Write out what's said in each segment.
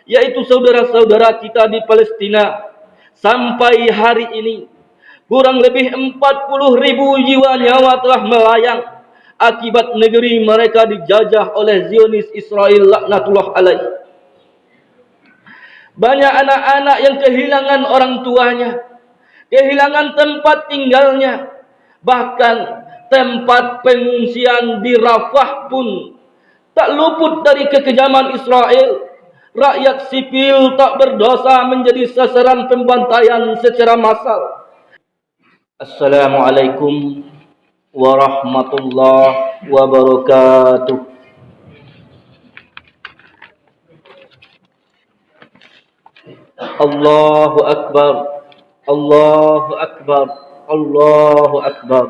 yaitu saudara-saudara kita di Palestina. Sampai hari ini kurang lebih 40.000 jiwa nyawa telah melayang akibat negeri mereka dijajah oleh Zionis Israel laknatullah alaih. Banyak anak-anak yang kehilangan orang tuanya, kehilangan tempat tinggalnya, bahkan tempat pengungsian di Rafah pun tak luput dari kekejaman Israel. Rakyat sipil tak berdosa menjadi sasaran pembantaian secara massal. Assalamualaikum warahmatullahi wabarakatuh. Allahu Akbar, Allahu Akbar, Allahu Akbar,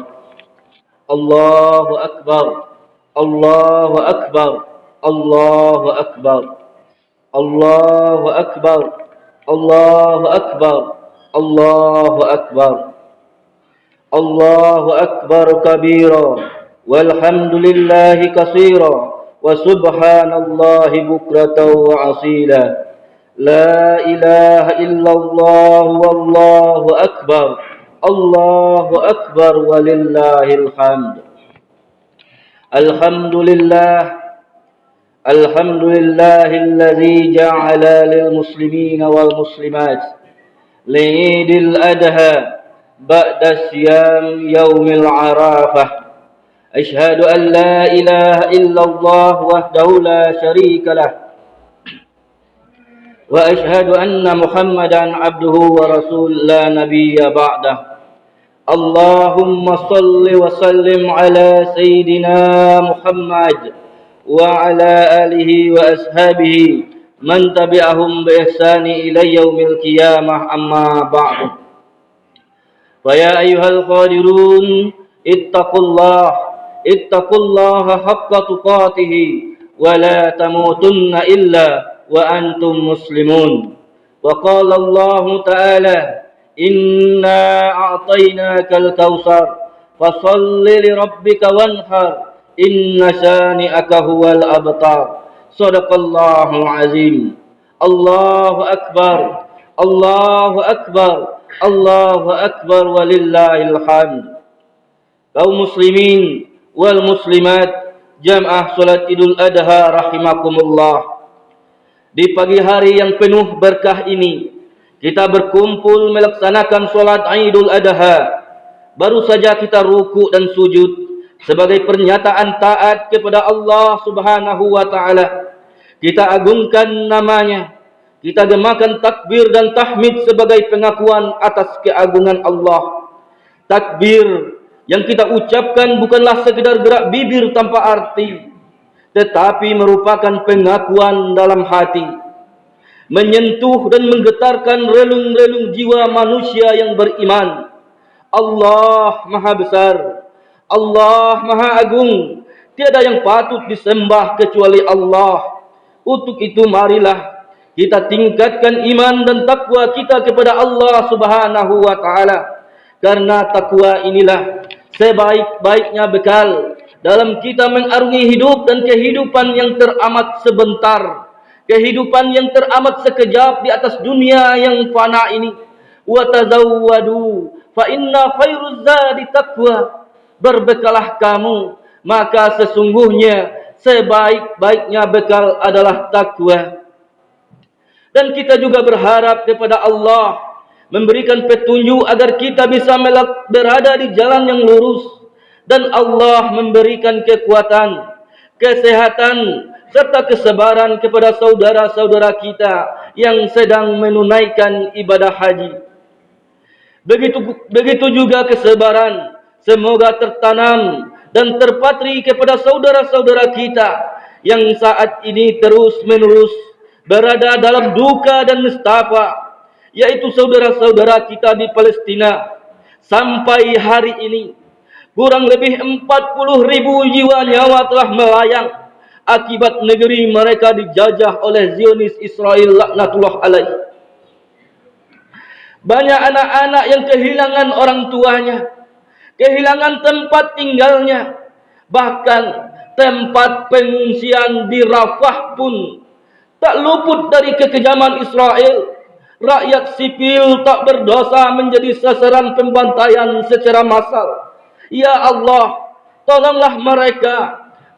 Allahu Akbar, Allahu Akbar, Allahu Akbar, Allahu Akbar, Allahu Akbar, Allahu Akbar, Allahu Akbar kabira, walhamdulillahi katsira, wa subhanallahi bukratan wa asila. La ilaha illallah wallahu akbar. Allahu akbar walillahil hamd. Alhamdulillah. Alhamdulillahilladzi ja'ala lil muslimina wal muslimat li'idil adha ba'da siyam yaumil arafah. Ashhadu an la ilaha illallah wahdahu la syarika lah. وأشهد أن محمدا عبده ورسول لا نبي بعده. اللهم صل وسلم على سيدنا محمد وعلى آله وأصحابه من تبعهم بإحسان إلى يوم القيامة. أما بعد، فيا أيها القادرون اتقوا الله حق تقاته ولا تموتن إلا وأنتم مسلمون. وقال الله تعالى: إنا أعطيناك الكوثر فصل لربك وانحر إن شانئك هو الأبتر. صدق الله العظيم. الله أكبر، الله أكبر، الله أكبر walillahil hamd. Kaum muslimin wal muslimat jamaah salat Idul Adha rahimakumullah. Di pagi hari yang penuh berkah ini, kita berkumpul melaksanakan solat Idul Adha. Baru saja kita ruku dan sujud sebagai pernyataan taat kepada Allah Subhanahu wa Ta'ala. Kita agungkan namanya, kita gemakan takbir dan tahmid sebagai pengakuan atas keagungan Allah. Takbir yang kita ucapkan bukanlah sekedar gerak bibir tanpa arti, tetapi merupakan pengakuan dalam hati, menyentuh dan menggetarkan relung-relung jiwa manusia yang beriman. Allah Maha Besar, Allah Maha Agung, tiada yang patut disembah kecuali Allah. Untuk itu marilah kita tingkatkan iman dan takwa kita kepada Allah Subhanahu wa Ta'ala, karena takwa inilah sebaik-baiknya bekal dalam kita mengarungi hidup dan kehidupan yang teramat sebentar, kehidupan yang teramat sekejap di atas dunia yang fana ini. Wa tazawwadu fa inna khairuz zadi taqwa. Berbekalah kamu, maka sesungguhnya sebaik-baiknya bekal adalah takwa. Dan kita juga berharap kepada Allah memberikan petunjuk agar kita bisa berada di jalan yang lurus, dan Allah memberikan kekuatan, kesehatan, serta kesabaran kepada saudara-saudara kita yang sedang menunaikan ibadah haji. Begitu juga kesabaran semoga tertanam dan terpatri kepada saudara-saudara kita yang saat ini terus-menerus berada dalam duka dan nestapa, yaitu saudara-saudara kita di Palestina. Sampai hari ini kurang lebih 40.000 jiwa nyawa telah melayang akibat negeri mereka dijajah oleh Zionis Israel laknatullah alaih. Banyak anak-anak yang kehilangan orang tuanya, kehilangan tempat tinggalnya, bahkan tempat pengungsian di Rafah pun tak luput dari kekejaman Israel. Rakyat sipil tak berdosa menjadi sasaran pembantaian secara massal. Ya Allah, tolonglah mereka,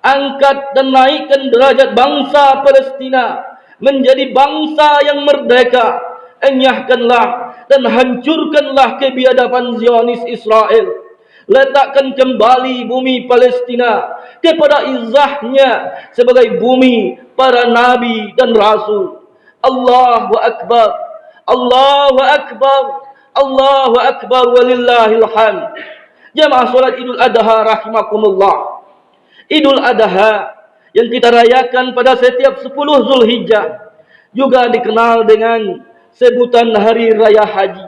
angkat dan naikkan derajat bangsa Palestina menjadi bangsa yang merdeka. Enyahkanlah dan hancurkanlah kebiadaban Zionis Israel. Letakkan kembali bumi Palestina kepada izahnya sebagai bumi para nabi dan rasul. Allahu Akbar, Allahu Akbar, Allahu Akbar, walillahil hamd. Jamaah salat Idul Adha rahimakumullah. Idul Adha yang kita rayakan pada setiap 10 Zulhijjah juga dikenal dengan sebutan Hari Raya Haji,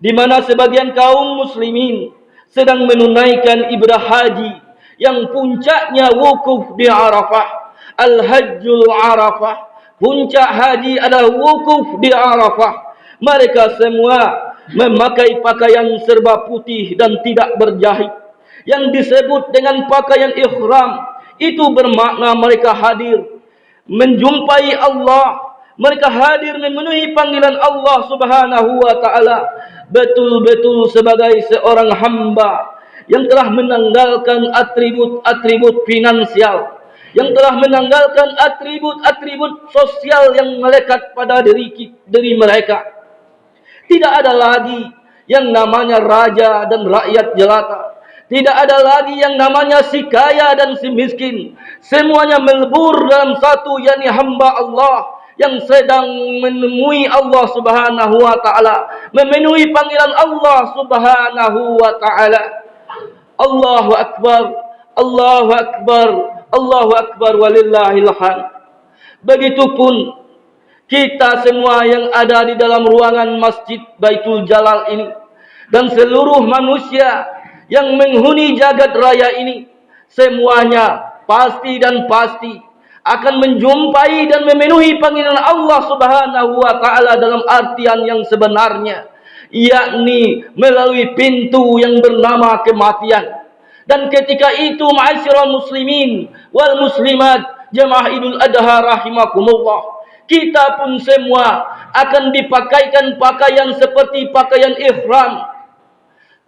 di mana sebagian kaum muslimin sedang menunaikan ibadah haji yang puncaknya wukuf di Arafah. Al-Hajjul Arafah. Puncak haji adalah wukuf di Arafah. Mereka semua memakai pakaian serba putih dan tidak berjahit, yang disebut dengan pakaian ihram. Itu bermakna mereka hadir menjumpai Allah. Mereka hadir memenuhi panggilan Allah Subhanahu wa ta'ala, betul-betul sebagai seorang hamba yang telah menanggalkan atribut-atribut finansial, yang telah menanggalkan atribut-atribut sosial yang melekat pada diri mereka. Tidak ada lagi yang namanya raja dan rakyat jelata. Tidak ada lagi yang namanya si kaya dan si miskin. Semuanya melebur dalam satu, yakni hamba Allah yang sedang menemui Allah Subhanahu wa ta'ala, memenuhi panggilan Allah Subhanahu wa ta'ala. Allahu Akbar, Allahu Akbar, Allahu Akbar, walillahil hamd. Begitupun kita semua yang ada di dalam ruangan Masjid Baitul Jalal ini, dan seluruh manusia yang menghuni jagat raya ini, semuanya pasti dan pasti akan menjumpai dan memenuhi panggilan Allah Subhanahu wa ta'ala dalam artian yang sebenarnya, yakni melalui pintu yang bernama kematian. Dan ketika itu, ma'asyiral muslimin wal muslimat, jamaah Idul Adha rahimakumullah, kita pun semua akan dipakaikan pakaian seperti pakaian ihram,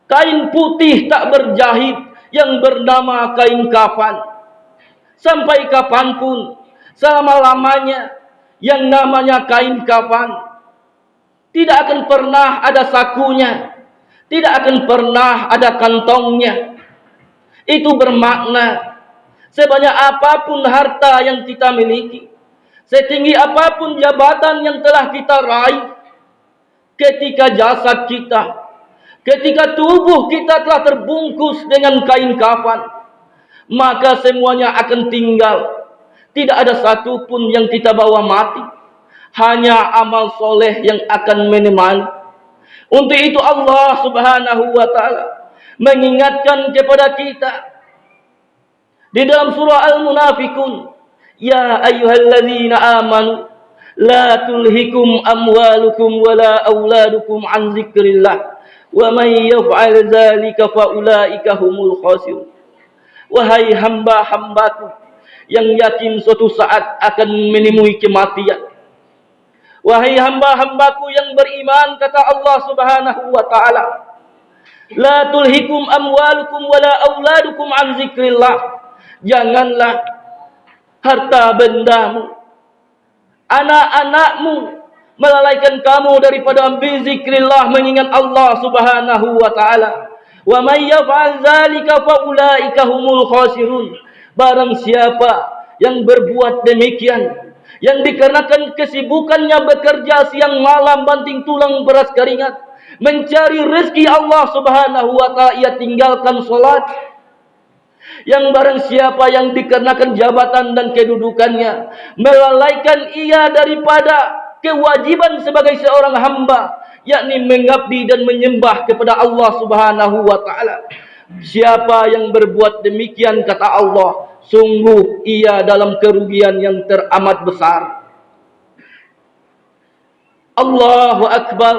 kain putih tak berjahit yang bernama kain kafan. Sampai kapanpun, selama-lamanya, yang namanya kain kafan tidak akan pernah ada sakunya, tidak akan pernah ada kantongnya. Itu bermakna sebanyak apapun harta yang kita miliki, setinggi apapun jabatan yang telah kita raih, ketika jasad kita, ketika tubuh kita telah terbungkus dengan kain kafan, maka semuanya akan tinggal. Tidak ada satu pun yang kita bawa mati, hanya amal soleh yang akan menemani. Untuk itu Allah Subhanahu wa ta'ala mengingatkan kepada kita di dalam surah Al-Munafikun, ya ayyuhalladzina amanu la tulhikum amwalukum wala auladukum an zikrillah wa man yaf'al dzalika fa ulaika humul khasirun. Wahai hamba-hambaku yang yakin suatu saat akan menemui kematian, wahai hamba-hambaku yang beriman, kata Allah Subhanahu wa ta'ala, la tulhikum amwalukum wala auladukum an zikrillah. Janganlah harta bendamu, anak-anakmu melalaikan kamu daripada bizikrillah, mengingat Allah Subhanahu wa ta'ala. Wa may yaf'al dzalika fa ulaika humul khasirun. Barang siapa yang berbuat demikian, yang dikarenakan kesibukannya bekerja siang malam banting tulang beras keringat mencari rezeki Allah Subhanahu wa ta'ala, ia tinggalkan salat. Yang barang siapa yang dikarenakan jabatan dan kedudukannya melalaikan ia daripada kewajiban sebagai seorang hamba, yakni mengabdi dan menyembah kepada Allah Subhanahu wa ta'ala, siapa yang berbuat demikian, kata Allah, sungguh ia dalam kerugian yang teramat besar. Allahu Akbar,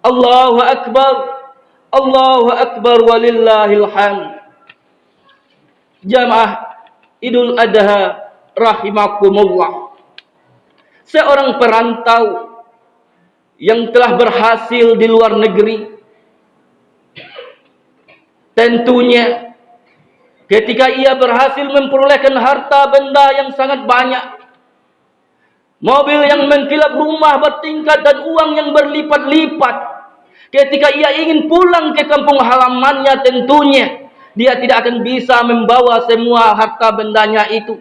Allahu Akbar, Allahu Akbar, walillahil hamd. Jamaah Idul Adha rahimakumullah. seorang perantau yang telah berhasil di luar negeri, tentunya ketika ia berhasil memperolehkan harta benda yang sangat banyak, mobil yang mengkilap, rumah bertingkat, dan uang yang berlipat-lipat, ketika ia ingin pulang ke kampung halamannya, tentunya dia tidak akan bisa membawa semua harta bendanya itu.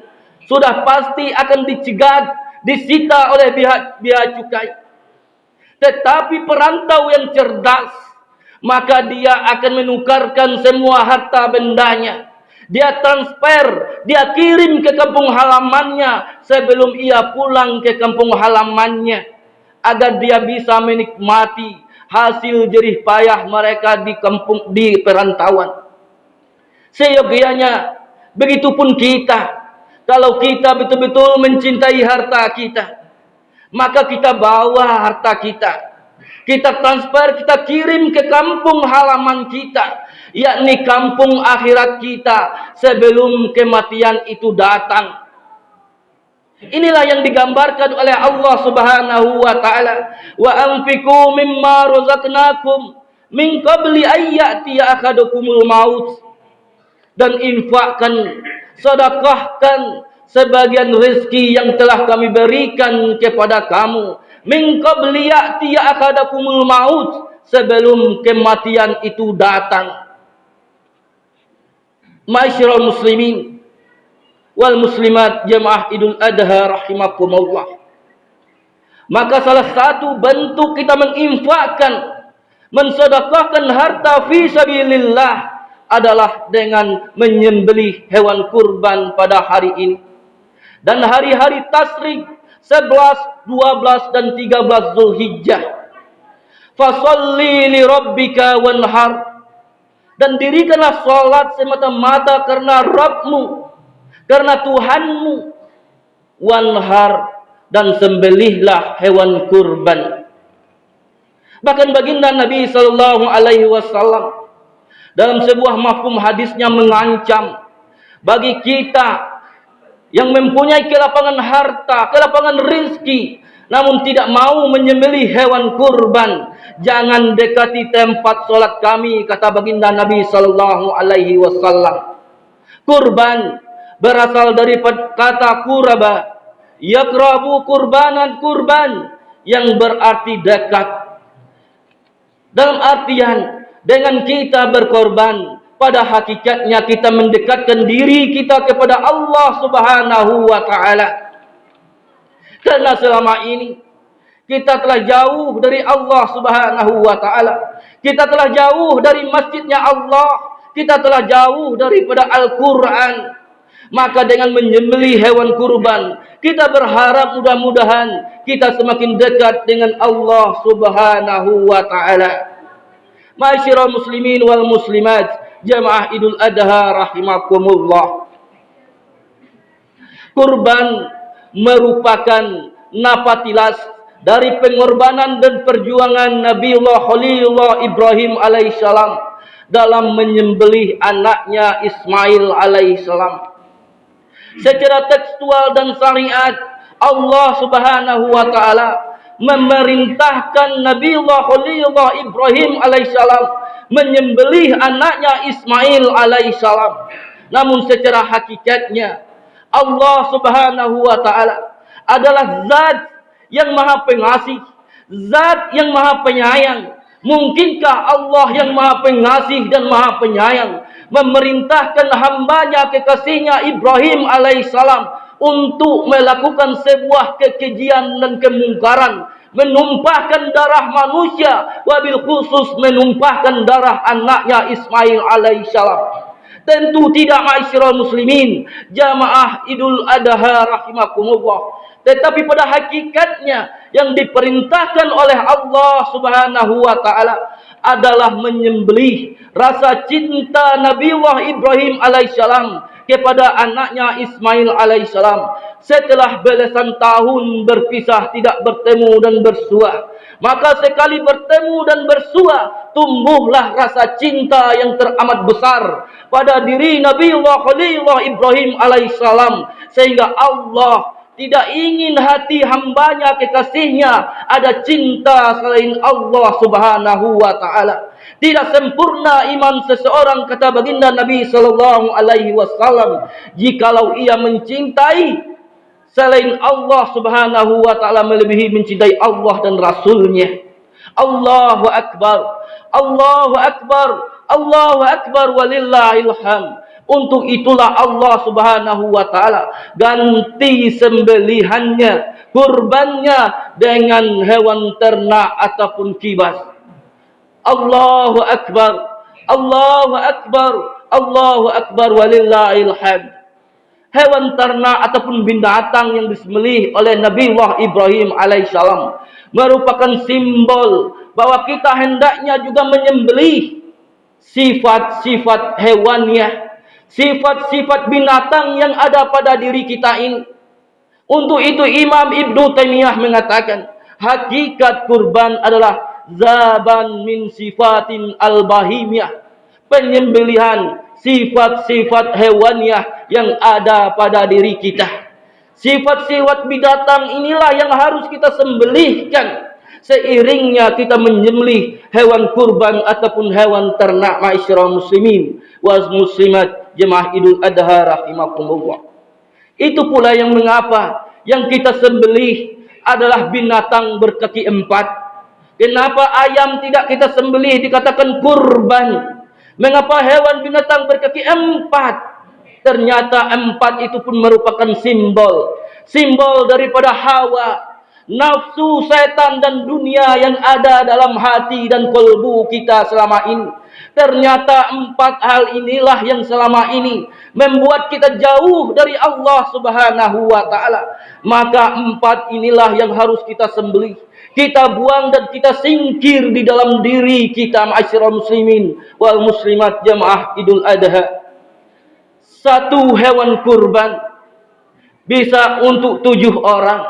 Sudah pasti akan dicegat, disita oleh pihak bea cukai. Tetapi perantau yang cerdas, maka dia akan menukarkan semua harta bendanya. Dia transfer, dia kirim ke kampung halamannya sebelum ia pulang ke kampung halamannya, agar dia bisa menikmati hasil jerih payah mereka di perantauan. Seyogianya begitupun kita. Kalau kita betul-betul mencintai harta kita, maka kita bawa harta kita, kita transfer, kita kirim ke kampung halaman kita, yakni kampung akhirat kita, sebelum kematian itu datang. Inilah yang digambarkan oleh Allah Subhanahu wa taala, wa anfiqu mimma razaqnakum min qabli ayyatiya ahadakumul maut. Dan infakkan, sedekahkan sebagian rezeki yang telah kami berikan kepada kamu, min qabli ya'tiya ahadakumul maut, sebelum kematian itu datang. Ma'asyiral muslimin wal muslimat jamaah Idul Adha rahimakumullah. Maka salah satu bentuk kita menginfakkan, mensedekahkan harta fi sabilillah adalah dengan menyembelih hewan kurban pada hari ini dan hari-hari tasyrik 11, 12 dan 13 Zulhijjah. Fasalli li rabbika wanhar, dan dirikanlah salat semata-mata karena Rabbmu, karena Tuhanmu. Wanhar, dan sembelihlah hewan kurban. Bahkan baginda Nabi sallallahu alaihi wasallam dalam sebuah mafhum hadisnya mengancam bagi kita yang mempunyai kelapangan harta, kelapangan rizki, namun tidak mau menyembelih hewan kurban, jangan dekati tempat solat kami, kata baginda Nabi sallallahu alaihi wasallam. Kurban berasal dari kata kuraba, yakrabu kurbanan, kurban yang berarti dekat. Dalam artian dengan kita berkorban, pada hakikatnya kita mendekatkan diri kita kepada Allah Subhanahu wa taala. Karena selama ini kita telah jauh dari Allah Subhanahu wa taala. Kita telah jauh dari masjidnya Allah. Kita telah jauh daripada Al-Qur'an. Maka dengan menyembelih hewan kurban, kita berharap mudah-mudahan kita semakin dekat dengan Allah Subhanahu wa taala. Ma'asyiral muslimin wal muslimat jamaah Idul Adha rahimakumullah. Kurban merupakan napatilas dari pengorbanan dan perjuangan Nabiullah Khalilullah Ibrahim alaihissalam dalam menyembelih anaknya Ismail alaihissalam. Secara tekstual dan syariat, Allah Subhanahu wa taala memerintahkan Nabiullah Khalilullah Ibrahim alaihissalam menyembelih anaknya Ismail alaihissalam. Namun secara hakikatnya Allah Subhanahu wa taala adalah zat yang maha pengasih, zat yang maha penyayang. Mungkinkah Allah yang maha pengasih dan maha penyayang memerintahkan hambanya, kekasihnya Ibrahim alaihissalam untuk melakukan sebuah kekejian dan kemungkaran, menumpahkan darah manusia, wabil khusus menumpahkan darah anaknya Ismail alaihissalam? Tentu tidak, ma'asyiral muslimin jamaah Idul Adha rahimakumullah. Tetapi pada hakikatnya yang diperintahkan oleh Allah Subhanahu wa taala adalah menyembelih rasa cinta Nabiullah Ibrahim alaihissalam kepada anaknya Ismail alaihissalam. Setelah belasan tahun berpisah, tidak bertemu dan bersua, maka sekali bertemu dan bersua, tumbuhlah rasa cinta yang teramat besar pada diri Nabiullah Khalilullah Ibrahim alaihissalam, sehingga Allah tidak ingin hati hambanya, kekasihnya ada cinta selain Allah Subhanahu wa taala. Tidak sempurna iman seseorang, kata baginda Nabi sallallahu alaihi wasallam, jikalau ia mencintai selain Allah Subhanahu wa taala melebihi mencintai Allah dan Rasulnya. Allahu akbar, Allahu akbar, Allahu akbar walillahil hamd. Untuk itulah Allah Subhanahu wa taala ganti sembelihannya, kurbannya dengan hewan ternak ataupun kibas. Allahu akbar, Allahu akbar, Allahu akbar walillahil hamd. Hewan ternak ataupun binatang yang disembelih oleh Nabi Allah Ibrahim alaihissalam merupakan simbol bahwa kita hendaknya juga menyembelih sifat-sifat hewannya, sifat-sifat binatang yang ada pada diri kita ini. Untuk itu Imam Ibnu Taimiyah mengatakan, hakikat kurban adalah zaban min sifatin al-bahimiyah, penyembelihan sifat-sifat hewaniah yang ada pada diri kita. Sifat-sifat binatang inilah yang harus kita sembelihkan seiringnya kita menyembelih hewan kurban ataupun hewan ternak. Ma'asyiral muslimin wa muslimat jemaah Idul Adha rahimakumullah. Itu pula yang mengapa yang kita sembelih adalah binatang berkaki empat. Kenapa ayam tidak kita sembelih dikatakan kurban? Mengapa hewan binatang berkaki empat? Ternyata empat itu pun merupakan simbol daripada hawa, nafsu, setan dan dunia yang ada dalam hati dan kalbu kita selama ini. Ternyata empat hal inilah yang selama ini membuat kita jauh dari Allah Subhanahu wa taala. Maka empat inilah yang harus kita sembelih, kita buang dan kita singkir di dalam diri kita. Ma'asyiral muslimin wal muslimat jamaah Idul Adha. Satu hewan kurban bisa untuk 7 orang.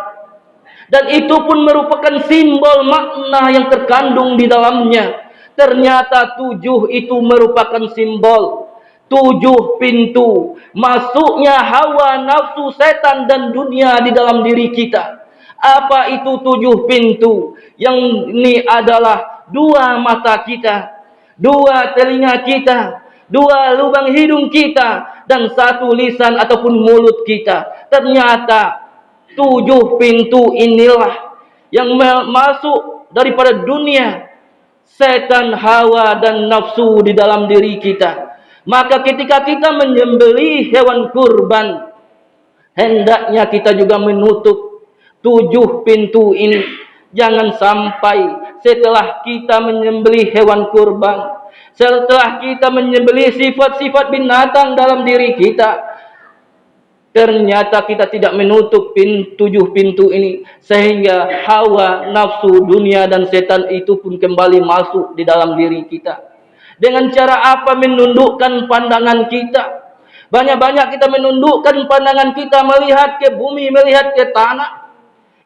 Dan itu pun merupakan simbol makna yang terkandung di dalamnya. Ternyata 7 itu merupakan simbol 7 pintu masuknya hawa, nafsu, setan dan dunia di dalam diri kita. Apa itu 7 pintu? Yang ini adalah 2 mata kita, 2 telinga kita, 2 lubang hidung kita, dan 1 lisan ataupun mulut kita. Ternyata 7 pintu inilah yang masuk daripada dunia, setan, hawa dan nafsu di dalam diri kita. Maka ketika kita menyembelih hewan kurban, hendaknya kita juga menutup 7 pintu ini. Jangan sampai setelah kita menyembelih hewan kurban, setelah kita menyembelih sifat-sifat binatang dalam diri kita, ternyata kita tidak menutup 7 pintu ini, sehingga hawa, nafsu, dunia dan setan itu pun kembali masuk di dalam diri kita. Dengan cara apa? Menundukkan pandangan kita. Banyak-banyak kita menundukkan pandangan kita, melihat ke bumi, melihat ke tanah.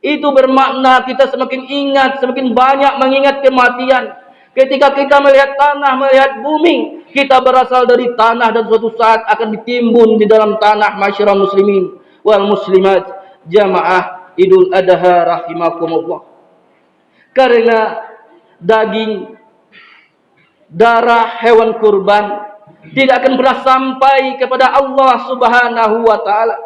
Itu bermakna kita semakin ingat, semakin banyak mengingat kematian. Ketika kita melihat tanah, melihat bumi, kita berasal dari tanah dan suatu saat akan ditimbun di dalam tanah. Ma'asyiral muslimin wal muslimat jamaah Idul Adha rahimakumullah. Karena daging, darah hewan kurban tidak akan pernah sampai kepada Allah Subhanahu wa taala,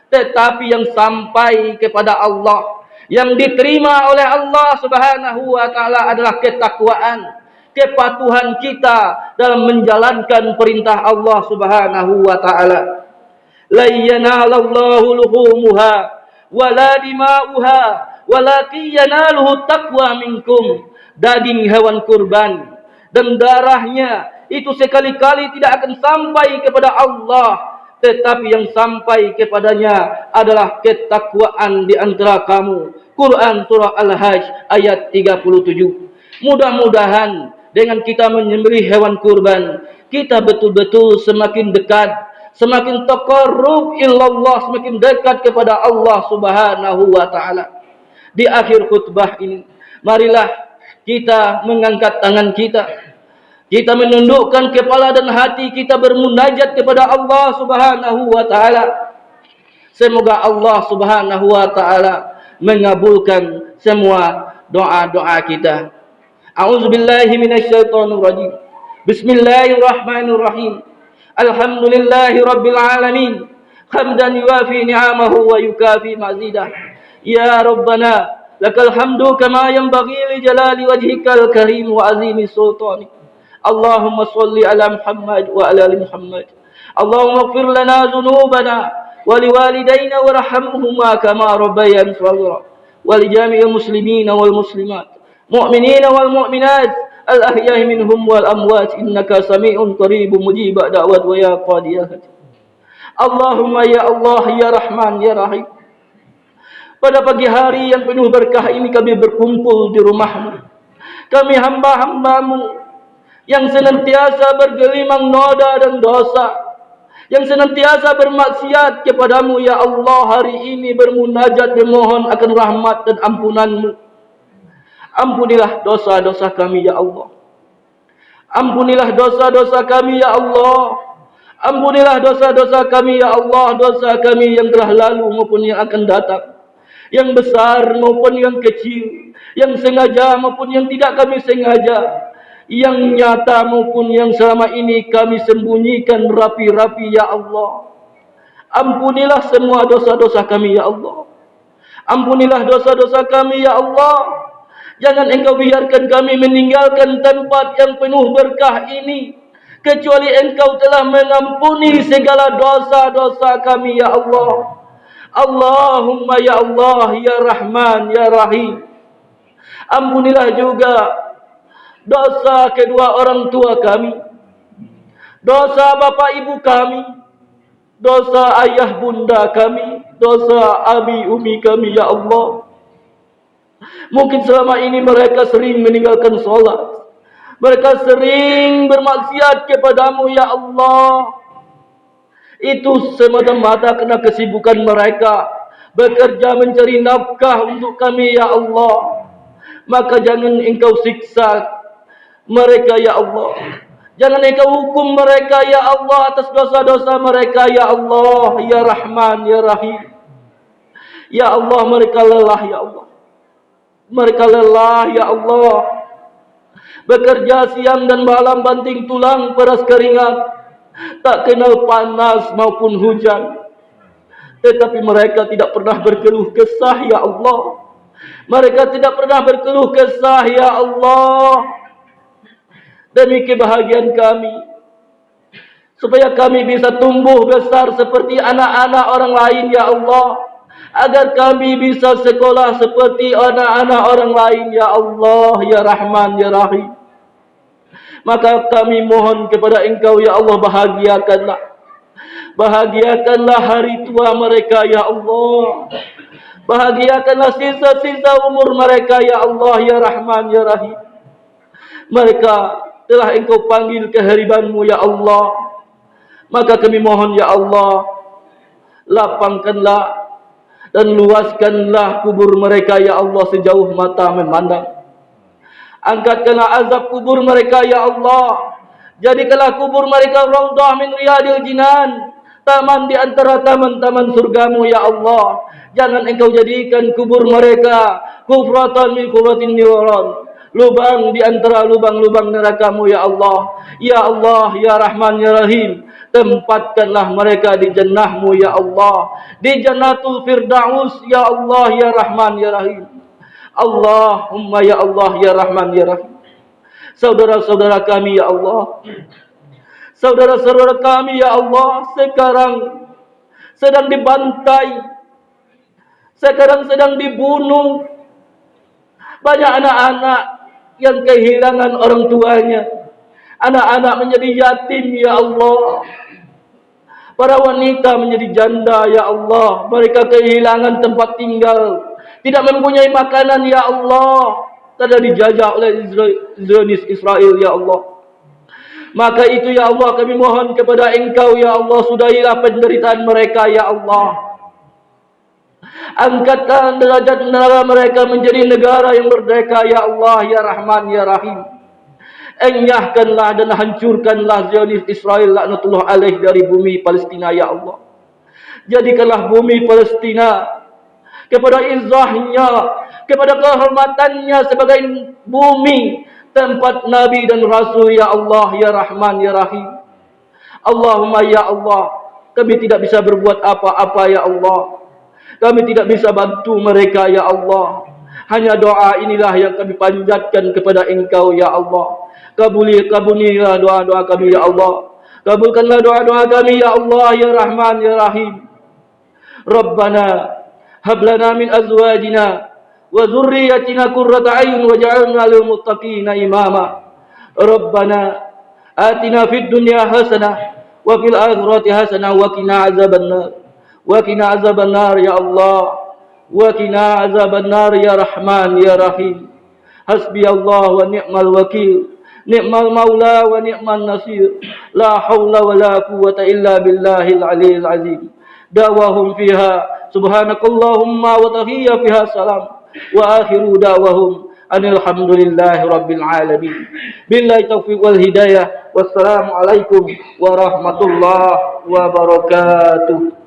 tetapi yang sampai kepada Allah, yang diterima oleh Allah Subhanahu wa taala adalah ketakwaan, kepatuhan kita dalam menjalankan perintah Allah Subhanahu wa taala. La yanalallahu luhumuha wala dima'uha walakin yanaluhu taqwa minkum. Daging hewan kurban dan darahnya itu sekali-kali tidak akan sampai kepada Allah, tetapi yang sampai kepadanya adalah ketakwaan di antara kamu. Quran surah Al-Hajj ayat 37. Mudah-mudahan dengan kita menyembelih hewan kurban, kita betul-betul semakin dekat, semakin taqarrub ilallah, semakin dekat kepada Allah Subhanahu wa taala. Di akhir khutbah ini, marilah kita mengangkat tangan kita, kita menundukkan kepala dan hati kita bermunajat kepada Allah Subhanahu wa taala. Semoga Allah Subhanahu wa taala mengabulkan semua doa-doa kita. A'udzubillahi minasyaitonir rajim. Bismillahirrahmanirrahim. Alhamdulillahi rabbil alamin. Hamdan yuwafi ni'amahu wa yukafi mazidah. Ya Rabbana lakal hamdu kama yanbaghi li jalali wajhikal karim wa azimi sultanik. Allahumma salli ala Muhammad wa ala ali Muhammad. Allahumma ighfir lana dhunubana wa liwalidayna warhamhuma kama rabbayana shaghira wa li jami'il muslimina wal muslimat mu'minina wal mu'minat al ahya'i minhum wal amwat innaka sami'un qaribun mujib da'wat wa ya qadiyal hajat. Allahumma ya Allah ya Rahman ya Rahim. Pada pagi hari yang penuh berkah ini kami berkumpul di rumah-Mu. Kami hamba-hamba-Mu yang senantiasa bergelimang noda dan dosa, yang senantiasa bermaksiat kepada-Mu ya Allah, hari ini bermunajat memohon akan rahmat dan ampunan-Mu. Ampunilah dosa-dosa kami ya Allah. Ampunilah dosa-dosa kami ya Allah. Ampunilah dosa-dosa kami ya Allah, dosa kami yang telah lalu maupun yang akan datang, yang besar maupun yang kecil, yang sengaja maupun yang tidak kami sengaja, yang nyata maupun yang selama ini kami sembunyikan rapi-rapi ya Allah. Ampunilah semua dosa-dosa kami ya Allah. Ampunilah dosa-dosa kami ya Allah. Jangan Engkau biarkan kami meninggalkan tempat yang penuh berkah ini kecuali Engkau telah mengampuni segala dosa-dosa kami ya Allah. Allahumma ya Allah ya Rahman ya Rahim. Ampunilah juga dosa kedua orang tua kami, dosa bapak ibu kami, dosa ayah bunda kami, dosa abi umi kami ya Allah. Mungkin selama ini mereka sering meninggalkan solat, mereka sering bermaksiat kepada-Mu ya Allah. Itu semata-mata karena kesibukan mereka bekerja mencari nafkah untuk kami ya Allah. Maka jangan Engkau siksa mereka ya Allah. Jangan Engkau hukum mereka ya Allah atas dosa-dosa mereka ya Allah, ya Rahman ya Rahim. Ya Allah, mereka lelah ya Allah. Mereka lelah ya Allah, bekerja siang dan malam banting tulang peras keringat, tak kenal panas maupun hujan. Tetapi mereka tidak pernah berkeluh kesah ya Allah. Mereka tidak pernah berkeluh kesah ya Allah. Demi kebahagiaan kami, supaya kami bisa tumbuh besar seperti anak-anak orang lain ya Allah, agar kami bisa sekolah seperti anak-anak orang lain ya Allah, ya Rahman ya Rahim. Maka kami mohon kepada Engkau ya Allah, bahagiakanlah hari tua mereka ya Allah. Bahagiakanlah sisa-sisa umur mereka ya Allah, ya Rahman ya Rahim. Mereka telah Engkau panggil kehadiran-Mu ya Allah. Maka kami mohon ya Allah, lapangkanlah dan luaskanlah kubur mereka ya Allah sejauh mata memandang. Angkatkanlah azab kubur mereka ya Allah. Jadikanlah kubur mereka raudhah min riyadil jinan, taman di antara taman-taman surga-Mu ya Allah. Jangan Engkau jadikan kubur mereka kufratan min kufratin niran, lubang di antara lubang-lubang neraka-Mu ya Allah. Ya Allah, ya Rahman ya Rahim, tempatkanlah mereka di jannah-Mu ya Allah, di jannatul firdaus ya Allah, ya Rahman ya Rahim. Allahumma ya Allah, ya Rahman ya Rahim. Saudara-saudara kami ya Allah, saudara-saudara kami ya Allah, sekarang sedang dibantai, sekarang sedang dibunuh. Banyak anak-anak yang kehilangan orang tuanya. Anak-anak menjadi yatim ya Allah. Para wanita menjadi janda ya Allah. Mereka kehilangan tempat tinggal, tidak mempunyai makanan ya Allah, karena dijajah oleh Zionis Israel ya Allah. Maka itu ya Allah, kami mohon kepada Engkau ya Allah, sudahilah penderitaan mereka ya Allah. Angkatkan derajat negara mereka menjadi negara yang merdeka ya Allah, ya Rahman ya Rahim. Enyahkanlah dan hancurkanlah Zionis Israel laknatullah alaih dari bumi Palestina ya Allah. Jadikanlah bumi Palestina kepada izzahnya, kepada kehormatannya sebagai bumi tempat Nabi dan Rasul. Ya Allah, Ya Rahman, Ya Rahim. Allahumma ya Allah, kami tidak bisa berbuat apa-apa ya Allah. Kami tidak bisa bantu mereka ya Allah. Hanya doa inilah yang kami panjatkan kepada Engkau ya Allah. Kabulilah doa-doa kami ya Allah. Kabulkanlah doa-doa kami ya Allah, Ya Rahman, Ya Rahim. Rabbana hab lana min azwajina wa dhurriyyatina qurrata a'yun waj'alna lil muttaqina imama. Rabbana atina fid dunya hasanah wa fil akhirati hasanah wa qina azabannar. Wa qina azabannar ya Allah. Wa qina azabannar ya Rahman, Ya Rahim. Hasbi Allah wa ni'mal wakil. Ni'mal maula wa ni'man nasir. La haula wa la quwwata illa billahil aliyyil azim. Da'wahum fiha subhanakallahumma wa tahiyya fiha salam. Wa akhiru da'wahum alhamdulillahi rabbil alamin. Billahi taufiq wal hidayah. Wassalamu alaikum warahmatullahi wabarakatuh.